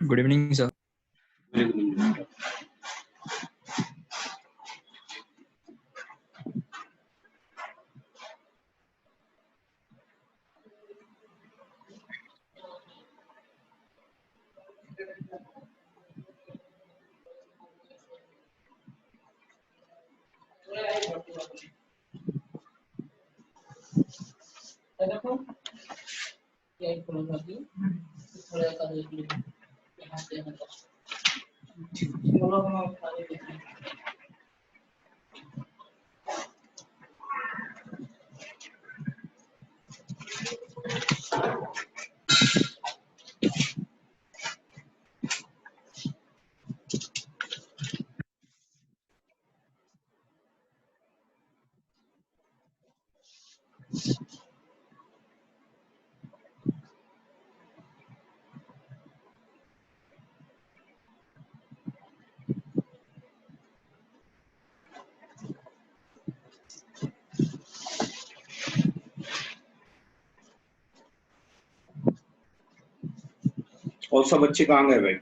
Good evening, sir. Very good evening. और सब बच्चे कहाँ गए भाई?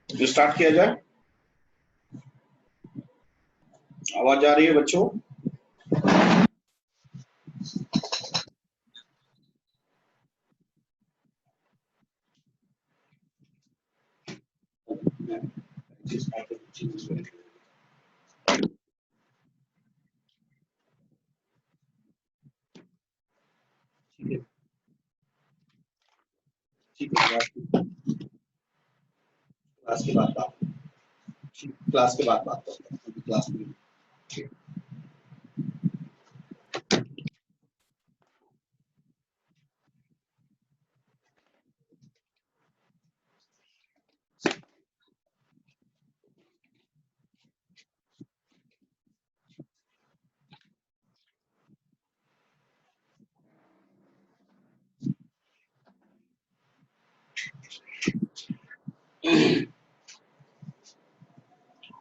जो स्टार्ट किया जाए। आवाज आ रही है बच्चों? ठीक है, क्लास के बाद बात करते हैं। क्लास में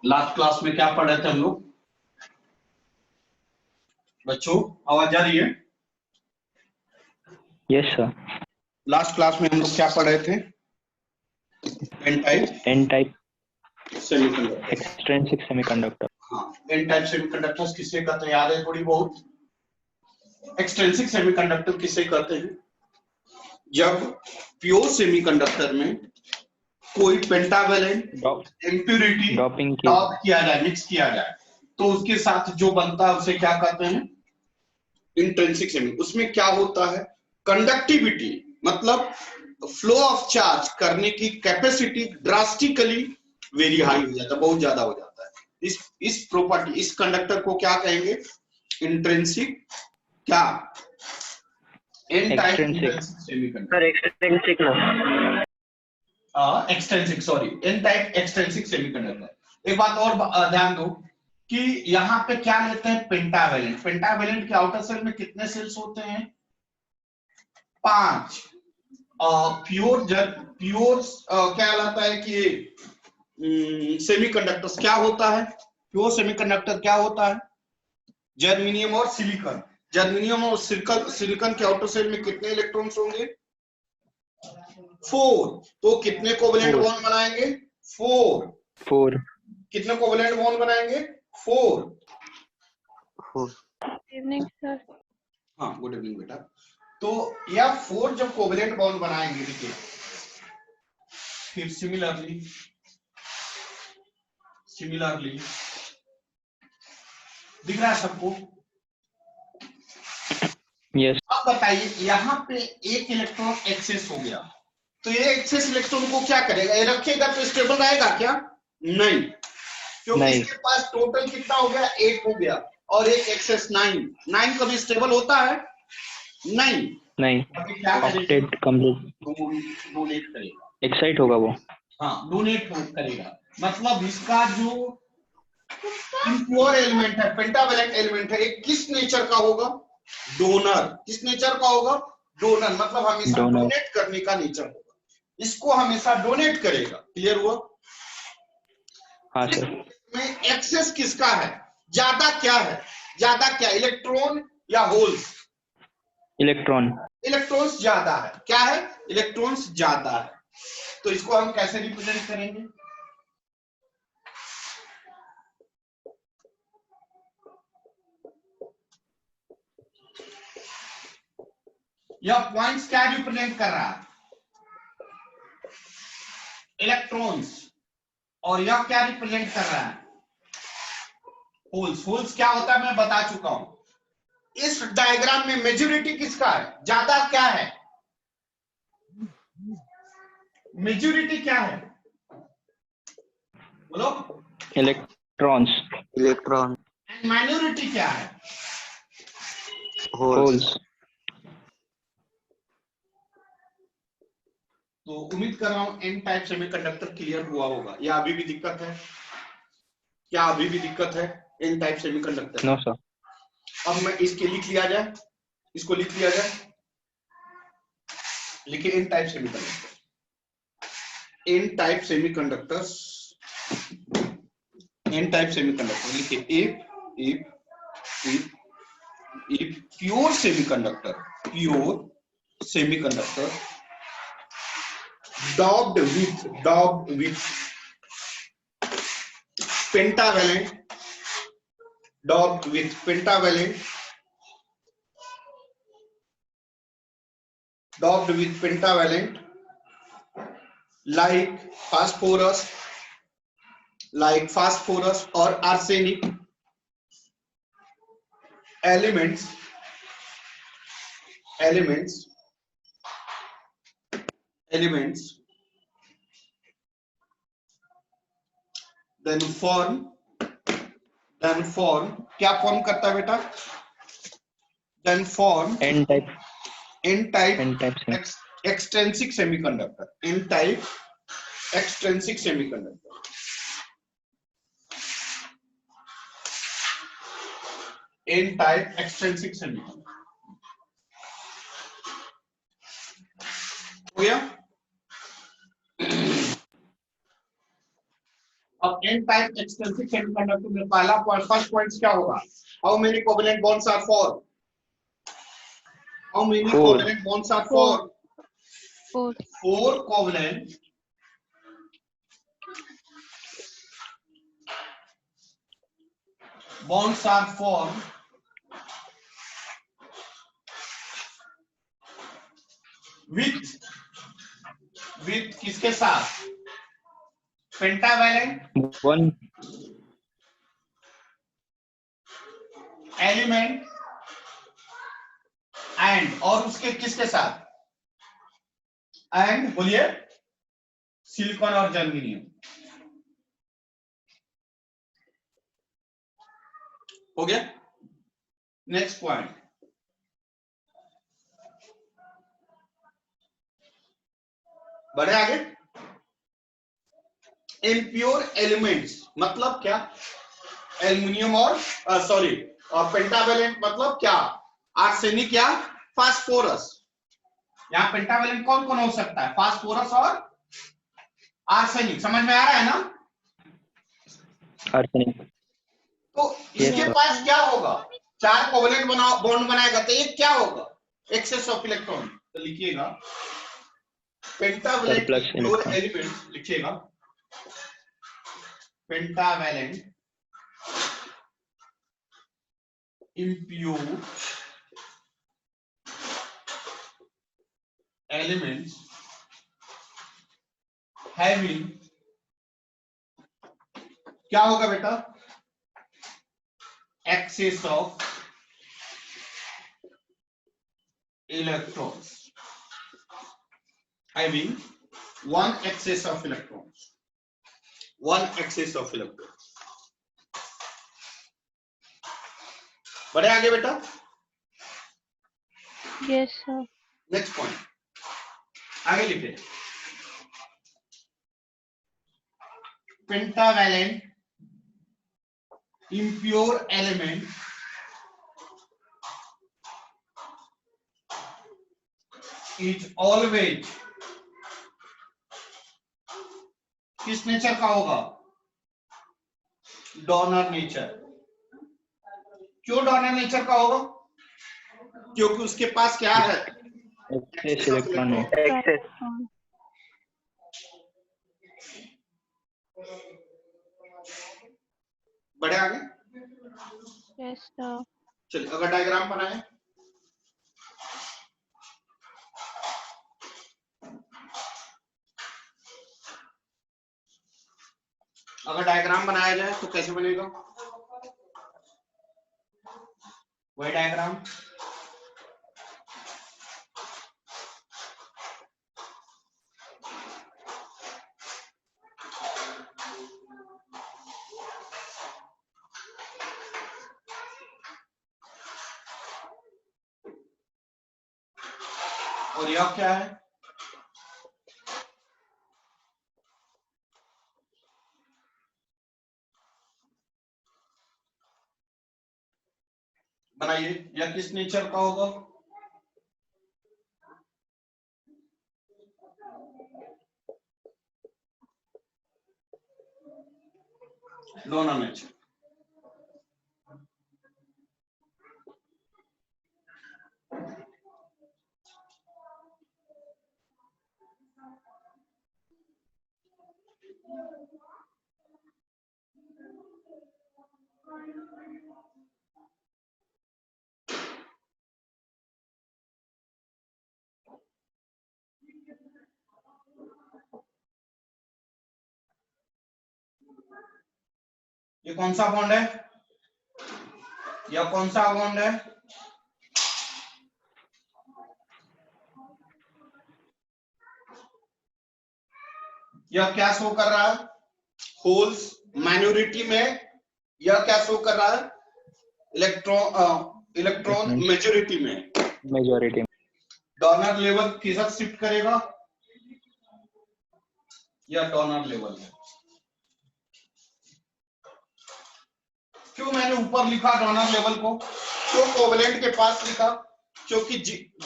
लास्ट क्लास में क्या पढ़े थे हम लोग? बच्चों आवाज आ रही है? Yes, sir. लास्ट क्लास में हम लोग क्या पढ़े थे? N-type semiconductor. extrinsic semiconductor. हाँ, एन टाइप सेमीकंडक्टर्स किसे कहते हैं? याद है थोड़ी बहुत? एक्सट्रिंसिक सेमीकंडक्टर किसे कहते हैं? जब प्योर सेमीकंडक्टर में कोई पेंटावेलेंट इम्प्यूरिटी डॉप किया जाए, मिक्स किया जाए, तो उसके साथ जो बनता है उसे क्या कहते हैं? Intrinsic semi. उसमें क्या होता है? कंडक्टिविटी मतलब फ्लो ऑफ चार्ज करने की कैपेसिटी ड्रास्टिकली वेरी हाई हो जाता है, बहुत ज्यादा हो जाता है। इस प्रॉपर्टी, इस कंडक्टर को क्या कहेंगे? इंट्रिंसिक, क्या? N type intrinsic semiconductor, extrinsic ना, extrinsic, sorry, N type extrinsic semiconductor. एक बात और ध्यान दो कि यहाँ पे क्या लेते हैं? पेंटावेलेंट। पेंटावेलेंट के आउटर सेल में कितने सेल्स होते हैं? 5। प्योर क्या कहलाता है कि सेमीकंडक्टर्स क्या होता है? प्योर सेमीकंडक्टर क्या होता है? जर्मेनियम और सिलिकॉन। जर्मेनियम और सिलिकॉन के आउटर सेल में कितने इलेक्ट्रॉन्स होंगे? 4। तो कितने कोवेलेंट बॉन्ड बनाएंगे? 4। कितने कोवेलेंट बॉन्ड बनाएंगे? 4। Evening sir. हाँ, गुड इवनिंग बेटा। तो यह 4 जब कोवेलेंट बॉन्ड बनाएंगे, देखिए, फिर सिमिलरली दिख रहा है सबको? यस। अब बताइए, यहाँ पे एक इलेक्ट्रॉन एक्सेस हो गया, तो ये एक्सेस इलेक्ट्रॉन को क्या करेगा? ये रखेगा तो स्टेबल रहेगा क्या? नहीं, क्योंकि इसके पास टोटल कितना हो गया? 8 हो गया, और एक एक्सेस 9 कभी स्टेबल होता है? नहीं। अभी क्या ऑक्टेट कंप्लीट डोनेट करेगा, एक्साइट होगा वो। हाँ, डोनेट करेगा। मतलब इसका जो इम्प्योर एलिमेंट है, पेंटावेलेंट एलिमेंट है, एक किस नेचर का होगा? डोनर। किस नेचर का होगा? डोनर। मतलब हमेशा डोनेट करने का नेचर होगा, इसको हमेशा डोनेट करेगा। क्लियर हुआ? हाँ सर। में एक्सेस किसका है? ज्यादा क्या है? ज्यादा क्या, इलेक्ट्रॉन या होल्स? इलेक्ट्रॉन्स ज्यादा है। क्या है? इलेक्ट्रॉन्स ज्यादा है। तो इसको हम कैसे रिप्रेजेंट करेंगे? यह पॉइंट्स क्या रिप्रेजेंट कर रहा है? इलेक्ट्रॉन्स। और यह क्या रिप्रेजेंट कर रहा है? होल्स। होल्स क्या होता है मैं बता चुका हूं। इस डायग्राम में मेजॉरिटी किसका है? ज्यादा क्या है? मेजॉरिटी क्या है? बोलो। इलेक्ट्रॉन। एंड माइनॉरिटी क्या है? होल्स। तो उम्मीद कर रहा हूं एन टाइप सेमीकंडक्टर क्लियर हुआ होगा, या अभी भी दिक्कत है? क्या अभी भी दिक्कत है N type semiconductor? No sir. अब मैं इसके लिख लिया जाए, इसको लिख लिया जाए, लिखिए N type semiconductor. N type semiconductors, N type semiconductor लिखिए। if pure semiconductor daubed with pentavalent, like phosphorus or arsenic elements then form क्या फॉर्म करता है बेटा? then form N type extrinsic semiconductor, n type extrinsic semiconductor, n type extrinsic semiconductor। हो गया? अब n type extrinsic semiconductor में पहला first point क्या होगा? How many covalent bonds are formed? How many covalent bonds are formed? 4 covalent bonds are formed with किसके साथ? Pentavalent element and, और उसके किसके साथ? एंड बोलिए, सिलिकॉन और जर्मेनियम। हो गया। नेक्स्ट पॉइंट, बढ़े आगे। इम्प्योर एलिमेंट्स मतलब क्या? एल्युमिनियम और सॉरी पेंटावेलेंट मतलब क्या? आर्सेनिक या फास्फोरस। यहाँ पेंटावेलेंट कौन कौन हो सकता है? फास्फोरस और आर्सेनिक। समझ में आ रहा है ना? आर्सेनिक। तो इसके पास क्या होगा? 4 कोवेलेंट बॉन्ड बनाएगा तो ये क्या होगा? Excess of electron. तो लिखिएगा pentavalent surplus impure electron. Element, लिखिएगा पेंटावेलेंट impure elements having, क्या होगा बेटा? excess of electrons, having one excess of electrons, one excess of electrons। बढ़े आगे बेटा। Yes, sir. नेक्स्ट पॉइंट, आगे लिखे pentavalent impure element is always किस नेचर का होगा? Donor nature. क्यों डोनर नेचर का होगा? क्योंकि उसके पास क्या है? एक्सेस इलेक्ट्रॉन है। Electron. बढ़े आगे। Yes, sir. चलिए अगर डायग्राम बनाए, अगर डायग्राम बनाया जाए तो कैसे बनेगा? वही डायग्राम, और यह क्या है? बनाइए, यह किस नेचर का होगा? Donor nature. ये कौन सा बॉन्ड है? यह कौन सा बॉन्ड है? यह क्या शो कर रहा है? होल्स माइनॉरिटी में। यह क्या शो कर रहा है? इलेक्ट्रॉन मेजॉरिटी में। मेजॉरिटी। डोनर लेवल किधर शिफ्ट करेगा? यह डोनर लेवल है। क्यों मैंने ऊपर लिखा डोनर लेवल को? क्यों कोवेलेंट के पास लिखा? क्योंकि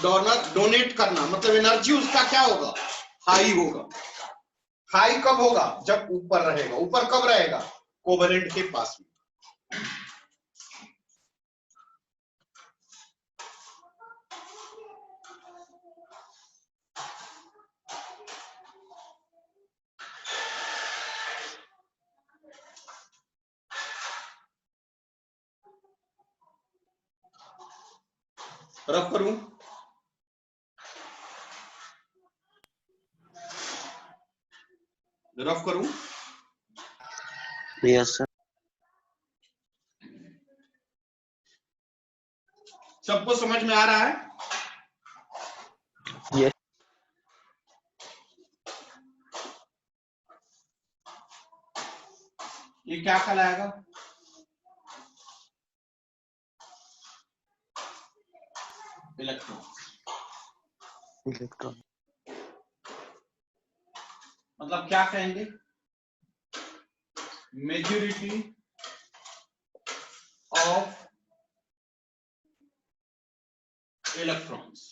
डोनर डोनेट करना मतलब एनर्जी उसका क्या होगा? हाई होगा। हाई कब होगा? जब ऊपर रहेगा। ऊपर कब रहेगा? कोवेलेंट के पास में। रफ करूं? रफ करूं? Yes sir. सबको समझ में आ रहा है? यस। ये क्या कहलाएगा? इलेक्ट्रॉन मतलब क्या कहेंगे, मेजॉरिटी ऑफ इलेक्ट्रॉन्स,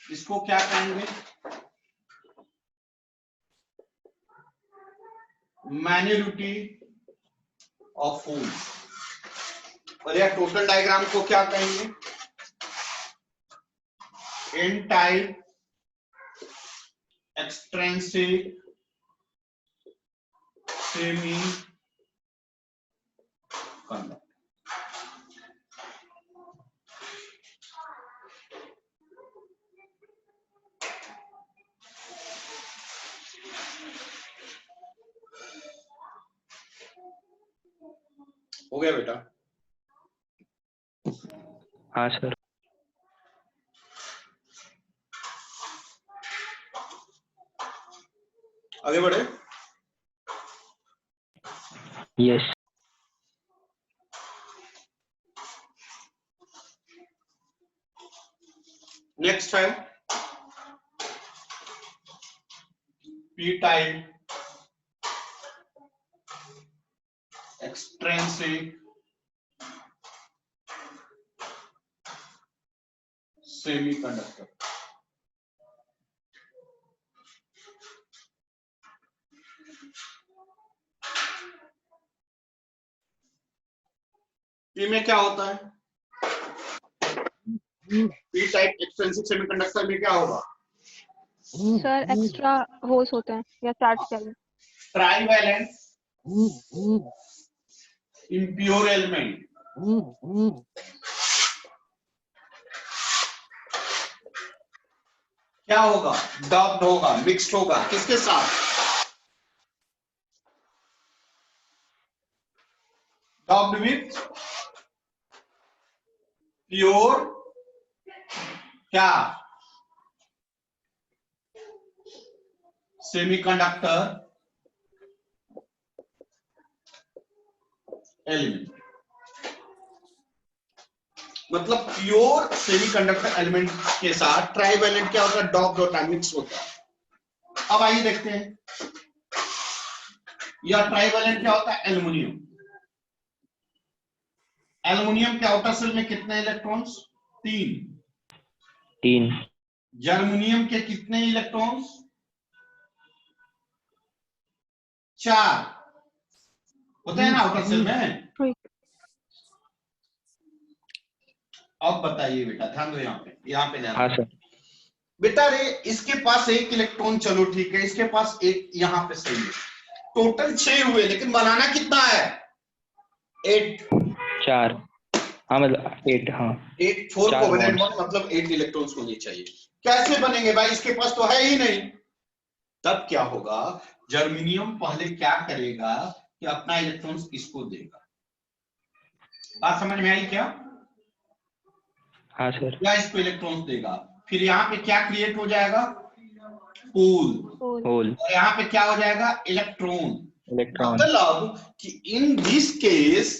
इसको क्या कहेंगे, माइनॉरिटी ऑफ होल्स। और यह टोटल डायग्राम को क्या कहेंगे, N type extrinsic semiconductor. हो गया बेटा? हाँ सर। आगे बढ़े। यस। नेक्स्ट है P type extrinsic semiconductor. P में क्या होता है, पी टाइप एक्सट्रिंसिक सेमीकंडक्टर में क्या होगा, सर एक्स्ट्रा होल्स होते हैं या चार्ज चाहिए। ट्राइवैलेंट इम्प्योर एलिमेंट क्या होगा, डॉप्ड होगा, मिक्स्ड होगा, किसके साथ, डॉप्ड विथ प्योर क्या, सेमीकंडक्टर एलिमेंट। मतलब प्योर सेमीकंडक्टर एलिमेंट के साथ ट्राइवैलेंट क्या होता है, डॉप्ड होता है, मिक्स होता है। अब आइए देखते हैं यह ट्राइवैलेंट क्या होता है, एल्युमिनियम। एल्युमिनियम के आउटर सेल में कितने इलेक्ट्रॉन्स, 3। जर्मेनियम के कितने इलेक्ट्रॉन्स, 4 होते हैं ना आउटर सेल में। अब बताइए बेटा, ध्यान दो यहाँ पे ध्यान। हाँ सर। बेटा रे इसके पास 1 इलेक्ट्रॉन, चलो ठीक है, इसके पास 1 यहाँ पे सही है, टोटल 6 हुए, लेकिन बनाना कितना है, 8। 4। हाँ मतलब 8। हाँ 8 4 4 कोवेलेंट बॉन्ड्स। बॉन्ड मतलब 8 इलेक्ट्रॉन्स होने चाहिए। कैसे बनेंगे भाई, इसके पास तो है ही नहीं। तब क्या होगा, जर्मेनियम पहले क्या करेगा कि अपना इलेक्ट्रॉन्स किसको देगा। बात समझ में आई क्या? हाँ सर। क्या इसको इलेक्ट्रॉन्स देगा, फिर यहाँ पे क्या क्रिएट हो जाएगा, पूल। होल। और यहाँ पे क्या हो जाएगा, इलेक्ट्रॉन। इलेक्ट्रॉन। मतलब कि in this case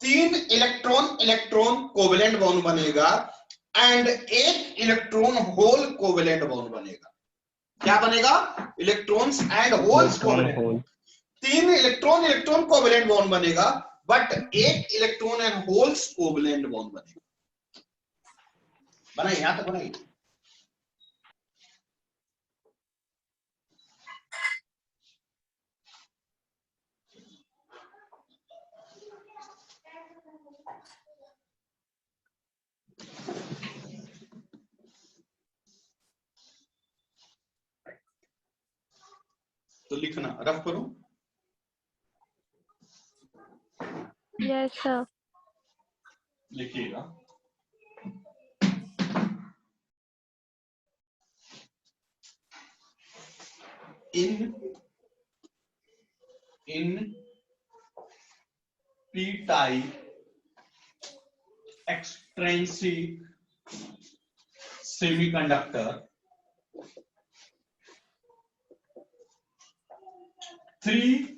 3 electron electron covalent bond बनेगा and 1 electron hole covalent bond बनेगा। क्या बनेगा, electrons and holes covalent. Hole. 3 electron electron covalent bond बनेगा, but 1 electron and holes covalent bond बनेगा। बनाइए, यहां तक बनाइए। तो लिखना, रफ करो। Yes sir. लिखिएगा, in p-type extrinsic semiconductor, 3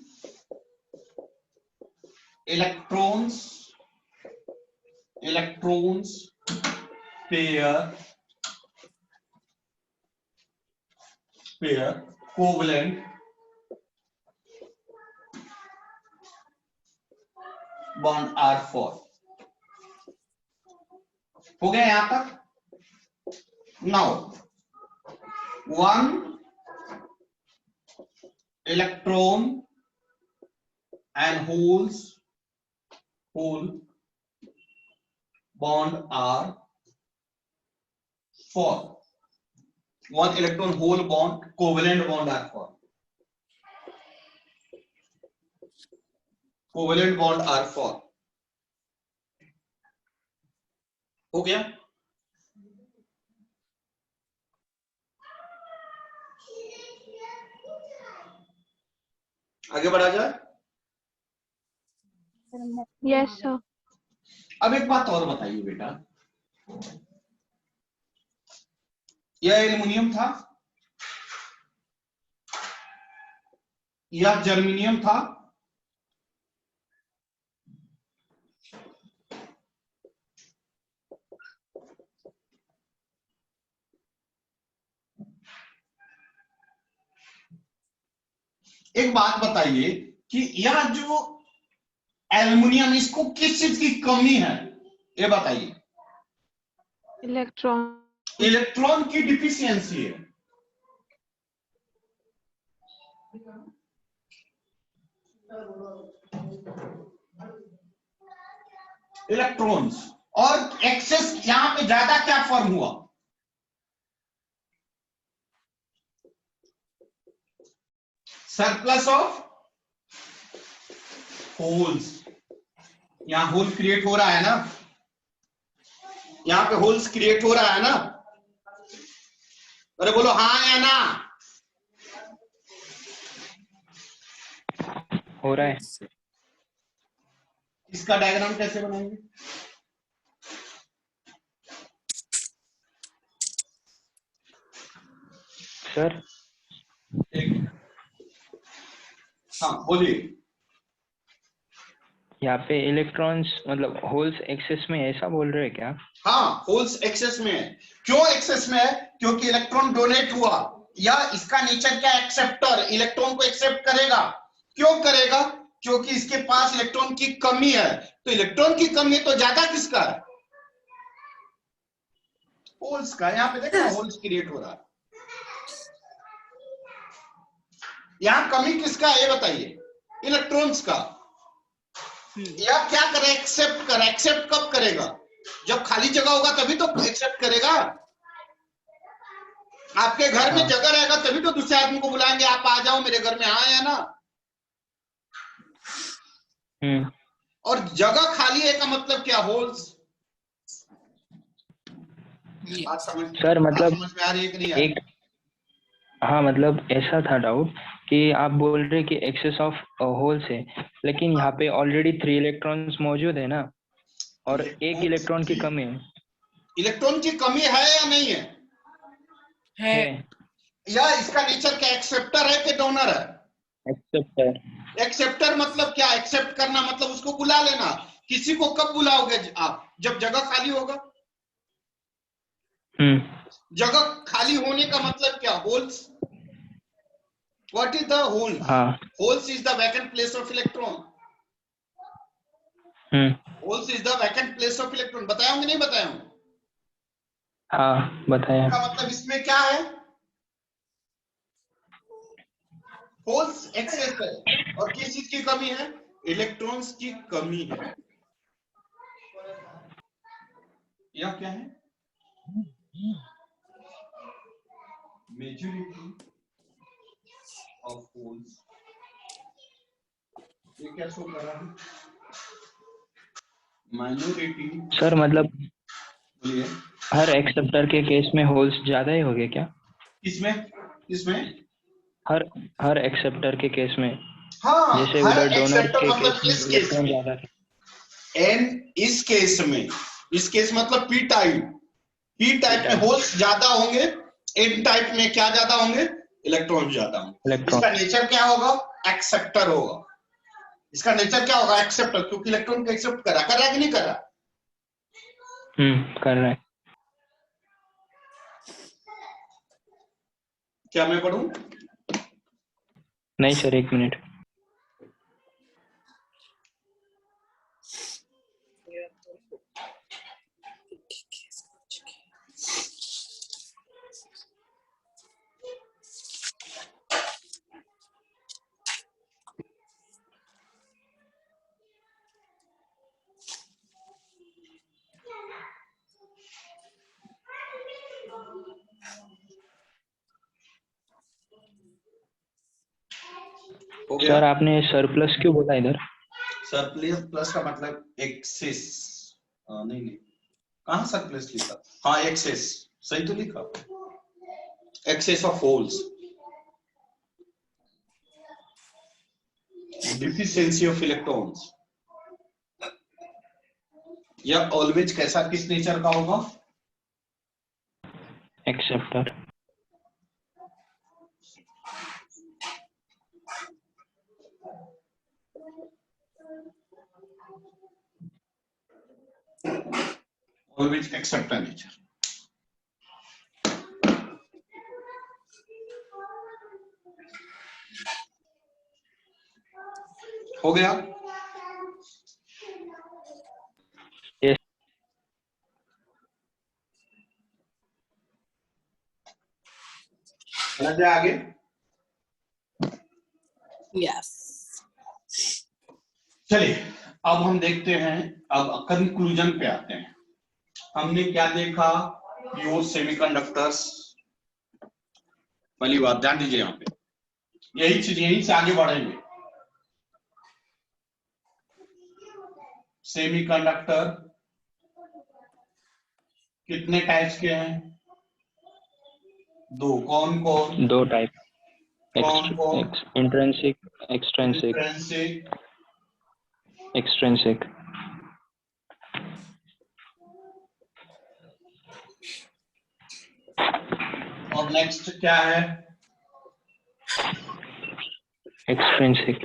electrons pair covalent bond are for. हो गया यहां तक। Now one electron and hole bond are formed. One electron hole bond, covalent bond are formed. Covalent bond are formed. हो गया? आगे बढ़ा जाए? Yes, sir. अब एक बात और बताइए बेटा, यह एल्युमिनियम था, यह जर्मेनियम था, एक बात बताइए कि यह जो एल्युमिनियम, इसको किस चीज की कमी है, ये बताइए। Electron. इलेक्ट्रॉन की डिफिशियंसी है। इलेक्ट्रॉन्स और एक्सेस, यहां पे ज्यादा क्या फॉर्म हुआ? Surplus of holes. यहां होल क्रिएट हो रहा है ना, यहां पे होल्स क्रिएट हो रहा है ना, अरे बोलो हाँ या ना? हो रहा है। इसका डायग्राम कैसे बनाएंगे? सर हाँ बोलिए। यहाँ पे इलेक्ट्रॉन्स मतलब होल्स एक्सेस में, ऐसा बोल रहे हैं क्या? हाँ, होल्स एक्सेस में है। क्यों एक्सेस में है? क्योंकि इलेक्ट्रॉन डोनेट हुआ, या इसका नेचर क्या? एक्सेप्टर, इलेक्ट्रॉन को एक्सेप्ट करेगा। क्यों करेगा? क्योंकि इसके पास इलेक्ट्रॉन की कमी है। तो इलेक्ट्रॉन की कमी तो ज्यादा किसका है? होल्स का। यहाँ पे देखो होल्स क्रिएट हो रहा है। यहाँ कमी किसका है ये बताइए? इलेक्ट्रॉन्स का। या क्या करे? एक्सेप्ट करे। एक्सेप्ट कब करेगा? जब खाली जगह होगा तभी तो एक्सेप्ट करेगा। आपके घर में जगह रहेगा तभी तो दूसरे आदमी को बुलाएंगे, आप आ जाओ मेरे घर में, हाँ या ना? और जगह खाली है का मतलब क्या? होल्स। बात सर मतलब समझ में आ रही है कि नहीं आ रही? एक, हाँ मतलब ऐसा था डाउट कि आप बोल रहे कि एक्सेस ऑफ होल्स है, लेकिन यहाँ पे ऑलरेडी 3 इलेक्ट्रॉन्स मौजूद है ना, और एक इलेक्ट्रॉन की कमी है। इलेक्ट्रॉन की कमी है या नहीं है? है। या इसका नेचर क्या? एक्सेप्टर है कि डोनर है? एक्सेप्टर। एक्सेप्टर मतलब क्या? एक्सेप्ट करना मतलब उसको बुला लेना। किसी को कब बुलाओगे आप? जब जगह खाली होगा। जगह खाली होने का मतलब क्या? Holes. What is the hole? Holes is the vacant place of electron. Holes is the vacant place of electron. बताया हूँ कि नहीं बताया हूँ? हाँ बताया। इसका मतलब इसमें क्या है? होल्स एक्सेस है और किस चीज की कमी है? इलेक्ट्रॉन्स की कमी है। यह क्या है? Majority of holes. ये क्या शो कर रहा है? माइनॉरिटी। सर मतलब बोलिए। हर एक्सेप्टर के केस में होल्स ज्यादा ही हो गए क्या? किसमें? किसमें? हर एक्सेप्टर के केस में। हाँ, जैसे हर उधर डोनर एक्सेप्टर के मतलब केस में इस केस इलेक्ट्रॉन में। ज्यादा थे। एन इस केस में, इस केस मतलब पी टाइप। पी टाइप में होल्स ज्यादा होंगे, एन टाइप में क्या ज्यादा होंगे? इलेक्ट्रॉन ज्यादा होंगे। इसका नेचर क्या होगा? एक्सेप्टर होगा। इसका नेचर क्या होगा? एक्सेप्टर, क्योंकि इलेक्ट्रॉन को एक्सेप्ट कर रहा है कि नहीं कर रहा? कर रहा है। क्या मैं पढ़ूं? नहीं सर, 1 मिनट। हो गया? सर आपने सरप्लस क्यों बोला इधर? सरप्लस प्लस का मतलब एक्सेस। नहीं नहीं, कहाँ सरप्लस लिखा? हाँ एक्सेस, सही तो लिखा। Excess of holes, deficiency of electrons. या ऑलवेज कैसा, किस नेचर का होगा? एक्सेप्टर। Always accept nature. हो गया? यस। समझ गया आगे? यस। चलिए अब हम देखते हैं, अब कंक्लूजन पे आते हैं। हमने क्या देखा? Pure semiconductors. पहली बात ध्यान दीजिए यहाँ पे, यही चीज, यहीं से आगे बढ़ेंगे। सेमीकंडक्टर कितने टाइप्स के हैं? दो। कौन कौन? 2 टाइप। कौन कौन? Intrinsic, extrinsic. Intrinsic, extrinsic. और नेक्स्ट क्या है? एक्सट्रिंसिक।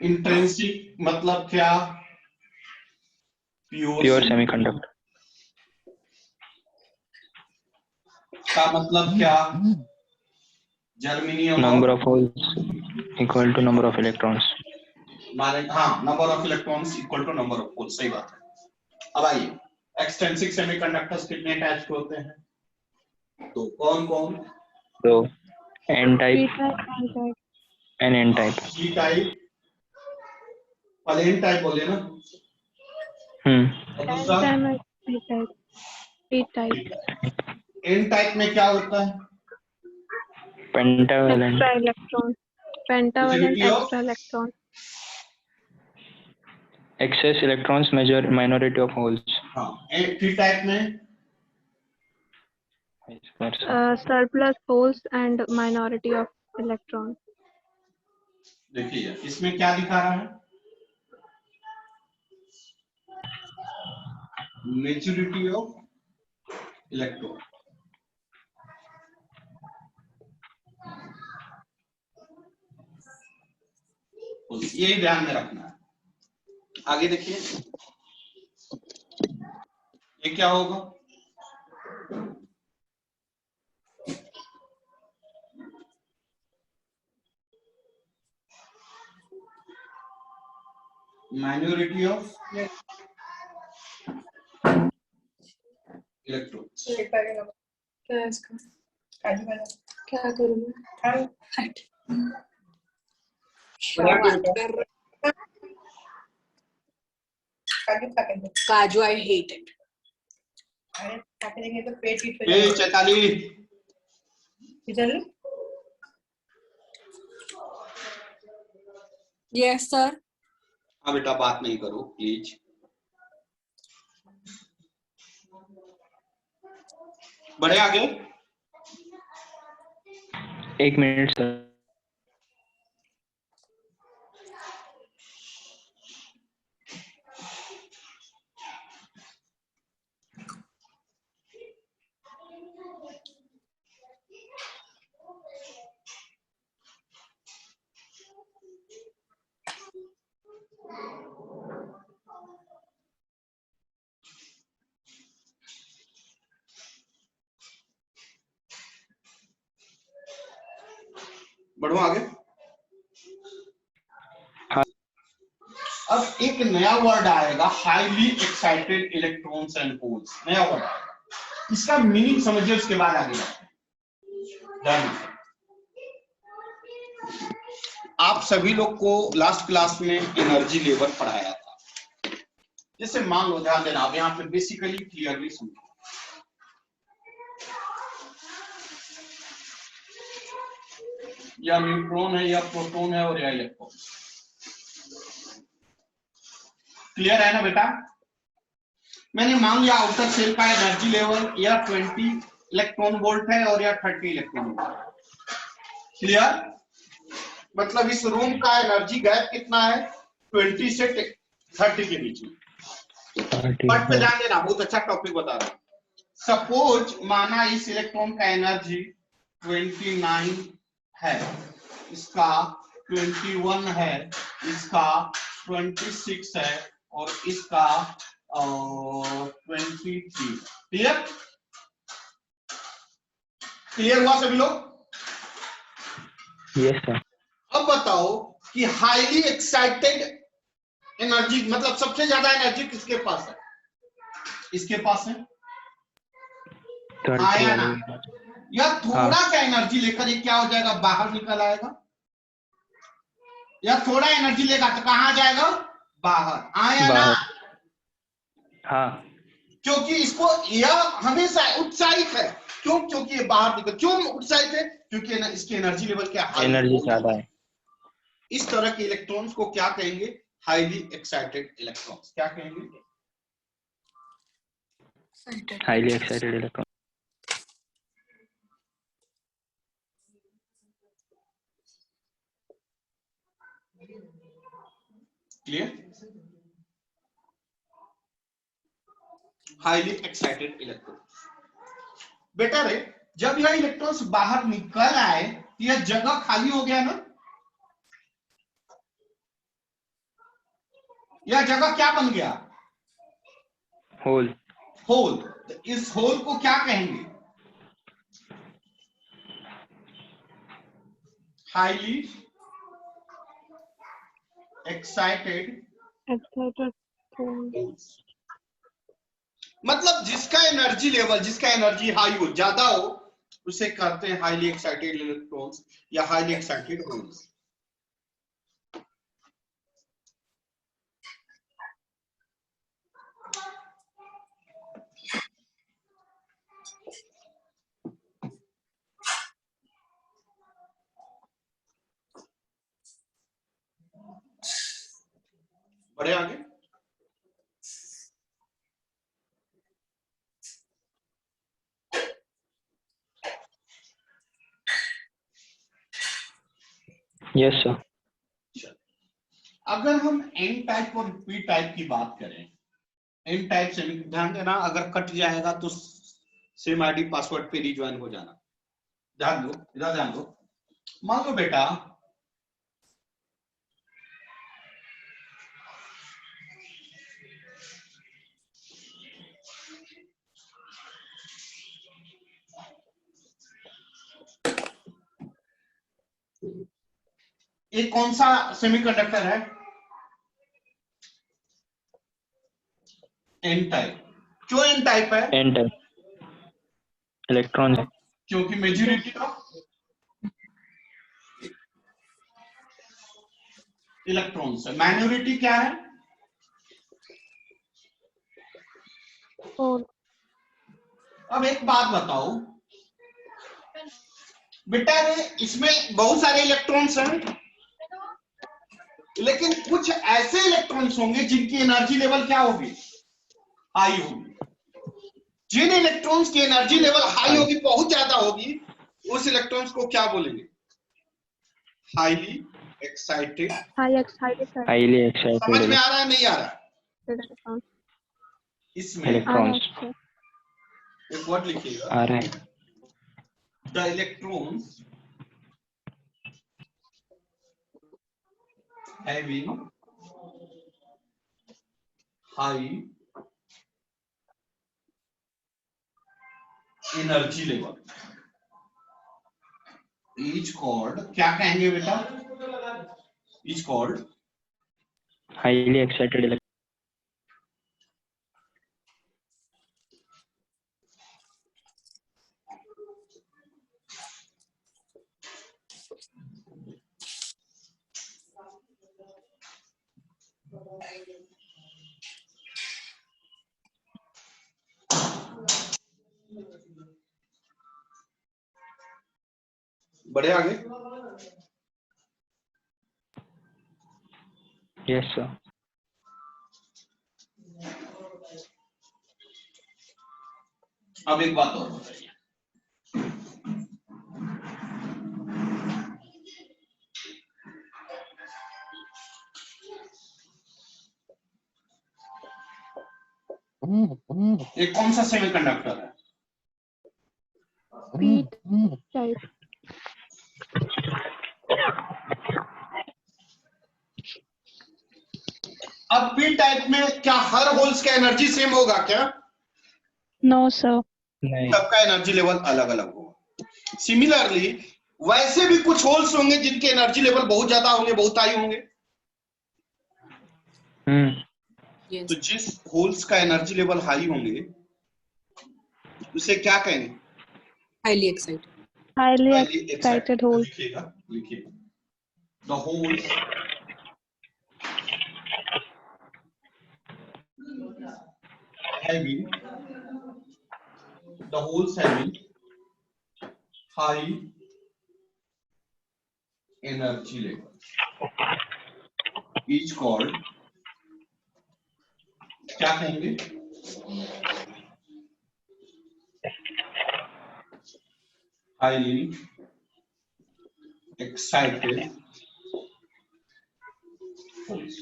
इंट्रिंसिक मतलब क्या? Pure semiconductor. का मतलब क्या? Germanium number of holes equal to number of electrons. हाँ, number of electrons equal to number of holes, सही बात है। अब आइए, एक्सटेंसिक सेमीकंडक्टर्स कितने टाइप्स के होते हैं? तो कौन कौन? तो N P type, type, N type. N N type. C type, plain type बोले ना, और N दूसरा type and P type. P type. N type में क्या होता है? Pentavalent. Extra electron. Pentavalent Utility of, extra electron. Excess electrons major minority of holes. हाँ, P type में Surplus holes and minority of electron. देखिए इसमें क्या दिखा रहा है? Maturity of electron. यही ध्यान में रखना है। आगे देखिए, ये क्या होगा? Minority of electron. क्या है इसका? क्या करूँ मैं? हट। बात कर रहा- काजू, I hate it. Chaitali, yes sir. हाँ बेटा बात नहीं करो प्लीज। बढ़े आगे? 1 मिनट सर। बढ़ो आगे। हाँ। अब एक नया वर्ड आएगा, highly excited electrons and holes, नया वर्ड आएगा, इसका मीनिंग समझिए, उसके बाद आगे बढ़ते हैं। आप सभी लोग को लास्ट क्लास में एनर्जी लेवल पढ़ाया था। जैसे मान लो, ध्यान देना, आप यहाँ पे बेसिकली क्लियरली समझो, या न्यूट्रॉन है, या प्रोटॉन है, और या इलेक्ट्रॉन। क्लियर है ना बेटा? मैंने मान लिया आउटर सेल का एनर्जी लेवल या 20 इलेक्ट्रॉन वोल्ट है और या 30 इलेक्ट्रॉन वोल्ट। क्लियर? मतलब इस रूम का एनर्जी गैप कितना है? 20 से 30 के बीच में। बट पे ध्यान देना, बहुत अच्छा टॉपिक बता रहा हूं। सपोज माना इस इलेक्ट्रॉन का एनर्जी 29 है, इसका 21 है, इसका 26 है, और इसका 23। क्लियर? क्लियर हुआ सभी लोग? Yes sir. अब बताओ कि हाईली एक्साइटेड एनर्जी, मतलब सबसे ज्यादा एनर्जी किसके पास है? इसके पास है, आया ना? या थोड़ा सा एनर्जी लेकर ये क्या हो जाएगा? बाहर निकल आएगा। या थोड़ा एनर्जी लेगा तो कहां जाएगा? बाहर। आया ना? हाँ। क्योंकि इसको यह हमेशा उत्साहित है। क्यों? क्योंकि ये बाहर निकल। क्यों उत्साहित है? क्योंकि इसकी एनर्जी लेवल क्या है? एनर्जी ज्यादा है। इस तरह के इलेक्ट्रॉन्स को क्या कहेंगे? Highly excited electrons. क्या कहेंगे? Highly excited electron. Clear? Highly excited electron. Better है जब यह इलेक्ट्रॉन्स बाहर निकल आए, यह जगह खाली हो गया ना? यह जगह क्या बन गया? होल। होल। तो इस होल को क्या कहेंगे? Highly excited holes. मतलब जिसका एनर्जी लेवल, जिसका एनर्जी हाई हो, ज्यादा हो, उसे कहते हैं हाईली एक्साइटेड इलेक्ट्रॉन्स या हाईली एक्साइटेड होल्स। बढ़े आगे। Yes sir. अगर हम एन टाइप और पी टाइप की बात करें, एन टाइप से ध्यान देना, अगर कट जाएगा तो सेम आईडी पासवर्ड पे रिज्वाइन हो जाना। ध्यान दो, इधर ध्यान दो। मान लो बेटा ये कौन सा सेमीकंडक्टर है? N type. क्यों एन टाइप है? एन टाइप इलेक्ट्रॉन है। क्योंकि मेजॉरिटी ऑफ इलेक्ट्रॉन्स है। माइनॉरिटी क्या है? होल। अब एक बात बताओ बेटा, इसमें बहुत सारे इलेक्ट्रॉन्स हैं, लेकिन कुछ ऐसे इलेक्ट्रॉन्स होंगे जिनकी एनर्जी लेवल क्या होगी? हाई होगी। जिन इलेक्ट्रॉन्स की एनर्जी लेवल हाई होगी, बहुत ज्यादा होगी, उस इलेक्ट्रॉन्स को क्या बोलेंगे? Highly excited. हाईली एक्साइटेड समझ में आ रहा है नहीं आ रहा? इलेक्ट्रॉन। इसमें इलेक्ट्रॉन्स एक वर्ड लिखिएगा, आ रहे हैं। The electrons having high energy level, is called, क्या कहेंगे बेटा? Is called highly excited electron. बढ़े आगे। Yes sir. अब एक बात और बताइए, ये कौन सा सेमीकंडक्टर है? P type. अब पी टाइप में क्या हर होल्स का एनर्जी सेम होगा क्या? No sir. नहीं। सबका एनर्जी लेवल अलग अलग होगा। सिमिलरली वैसे भी कुछ होल्स होंगे जिनके एनर्जी लेवल बहुत ज्यादा होंगे, बहुत हाई होंगे। Yes. तो जिस होल्स का एनर्जी लेवल हाई होंगे उसे क्या कहेंगे? Highly excited. Highly Highly excited hole. लिखिएगा, लिखिएगा। The holes having high energy level is called, क्या कहेंगे? Highly excited holes।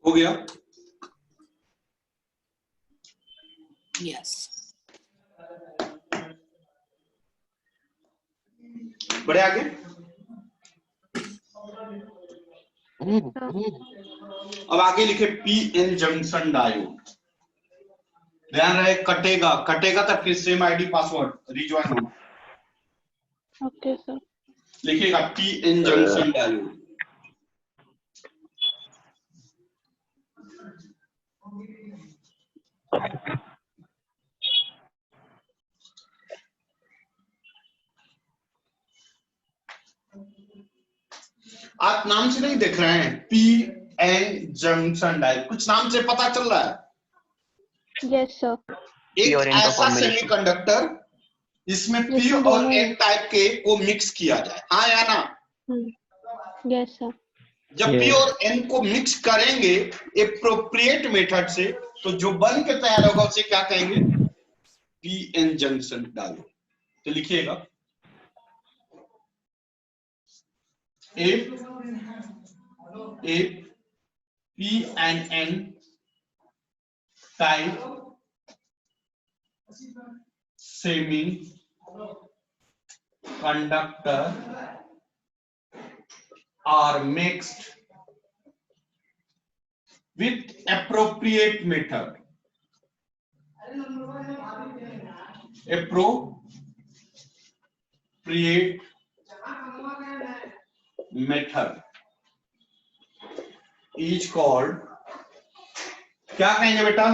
हो गया? Yes. बढ़े आगे। अब आगे लिखे पी एन जंक्शन डायोड। ध्यान रहे कटेगा, कटेगा तो फिर सेम आईडी पासवर्ड रिज्वाइन होना। Okay sir. लिखिएगा पी एन जंक्शन डायोड। आप नाम से नहीं देख रहे हैं, पी एन जंक्शन डायोड, कुछ नाम से पता चल रहा है? Yes sir. एक ऐसा सेमीकंडक्टर जिसमें पी और एन टाइप के को मिक्स किया जाए, हाँ या ना? Yes sir. जब पी और एन को मिक्स करेंगे एप्रोप्रिएट मेथड से, तो जो बन के तैयार होगा उसे क्या कहेंगे? P N junction diode. तो लिखिएगा if P and N type semiconductor are mixed with appropriate method, is called, क्या कहेंगे बेटा?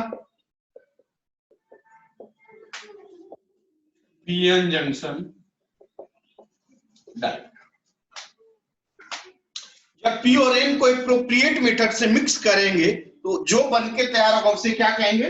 PN junction diode. जब पी और एन को एप्रोप्रिएट मेथड से मिक्स करेंगे तो जो बन के तैयार होगा उसे क्या कहेंगे?